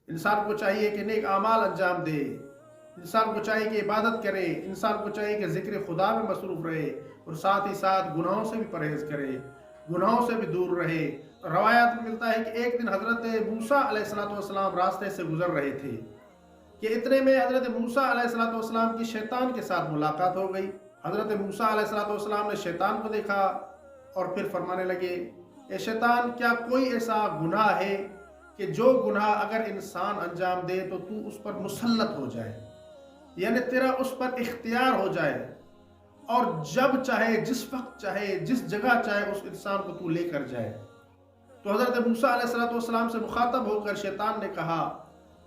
इंसान को चाहिए कि नेक आमाल अंजाम दे, इंसान को चाहिए कि इबादत करे, इंसान को चाहिए कि ज़िक्र खुदा में मसरूफ़ रहे और साथ ही साथ गुनाहों से भी परहेज़ करे, गुनाहों से भी दूर रहे। रवायात में मिलता है कि एक दिन हज़रत मूसा अलैहिस्सलाम रास्ते से गुज़र रहे थे कि इतने में हज़रत मूसा अलैहिस्सलाम की शैतान के साथ मुलाकात हो गई। हज़रत मूसा अलैहिस्सलाम ने शैतान को देखा और फिर फरमाने लगे, ए शैतान, क्या कोई ऐसा गुनाह है कि जो गुनाह अगर इंसान अंजाम दे तो तू उस पर मुसल्लत हो जाए, यानी तेरा उस पर इख्तियार हो जाए और जब चाहे, जिस वक्त चाहे, जिस जगह चाहे उस इंसान को तू लेकर जाए। तो हज़रत मूसा अलैहिस्सलाम से मुखातब होकर शैतान ने कहा,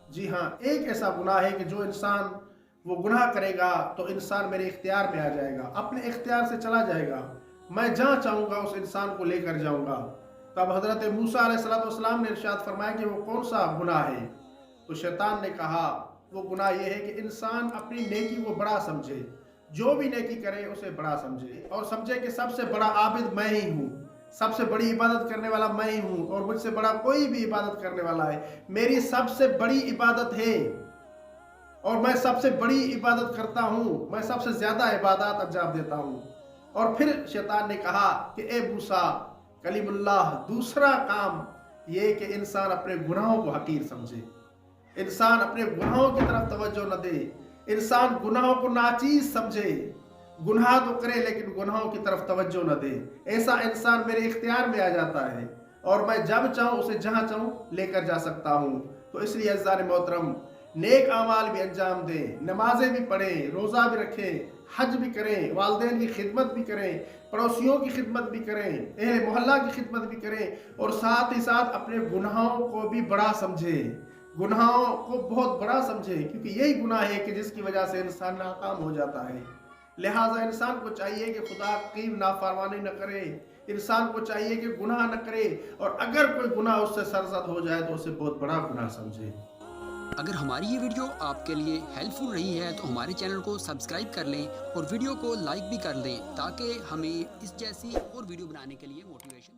जी हाँ, एक ऐसा गुनाह है कि जो इंसान वो गुनाह करेगा तो इंसान मेरे इख्तियार में आ जाएगा, अपने इख्तियार से चला जाएगा, मैं जहाँ चाहूँगा उस इंसान को लेकर जाऊँगा। तब हज़रत मूसा अलैहिस्सलाम ने इरशाद फरमाया कि वो कौन सा गुनाह है? तो शैतान ने कहा, वो गुनाह ये है कि इंसान अपनी नेकी को बड़ा समझे, जो भी नेकी करे उसे बड़ा समझे और समझे कि सबसे बड़ा आबिद मैं ही हूँ, सबसे बड़ी इबादत करने वाला मैं ही हूँ और मुझसे बड़ा कोई भी इबादत करने वाला है। मेरी सबसे बड़ी इबादत है और मैं सबसे बड़ी इबादत करता हूँ, मैं सबसे ज़्यादा इबादत अंजाम देता हूँ। और फिर शैतान ने कहा कि ए मूसा कलीमुल्लाह, दूसरा काम ये कि इंसान अपने गुनाहों को हकीर समझे, इंसान अपने गुनाहों की तरफ तवज्जो न दे, इंसान गुनाहों को नाचीज समझे, गुनाह तो करे लेकिन गुनाहों की तरफ तवज्जो न दे। ऐसा इंसान मेरे इख्तियार में आ जाता है और मैं जब चाहूँ उसे जहाँ चाहूँ लेकर जा सकता हूँ। तो इसलिए अज़्ज़ान मोहतरम, नेक आमाल भी अंजाम दें, नमाजें भी पढ़ें, रोज़ा भी रखें, हज भी करें, वालिदैन की खिदमत भी करें, पड़ोसियों की खिदमत भी करें, अहले मोहल्ला की खिदमत भी करें और साथ ही साथ अपने गुनाहों को भी बड़ा समझें, गुनाहों को बहुत बड़ा समझे, क्योंकि यही गुनाह है कि जिसकी वजह से इंसान नाकाम हो जाता है। लिहाजा इंसान को चाहिए कि खुदा की नाफरमानी न करे, इंसान को चाहिए कि गुनाह न करे और अगर कोई गुनाह उससे सरजद हो जाए तो उसे बहुत बड़ा गुनाह समझे। अगर हमारी ये वीडियो आपके लिए हेल्पफुल रही है तो हमारे चैनल को सब्सक्राइब कर लें और वीडियो को लाइक भी कर लें ताकि हमें इस जैसी और वीडियो बनाने के लिए मोटिवेशन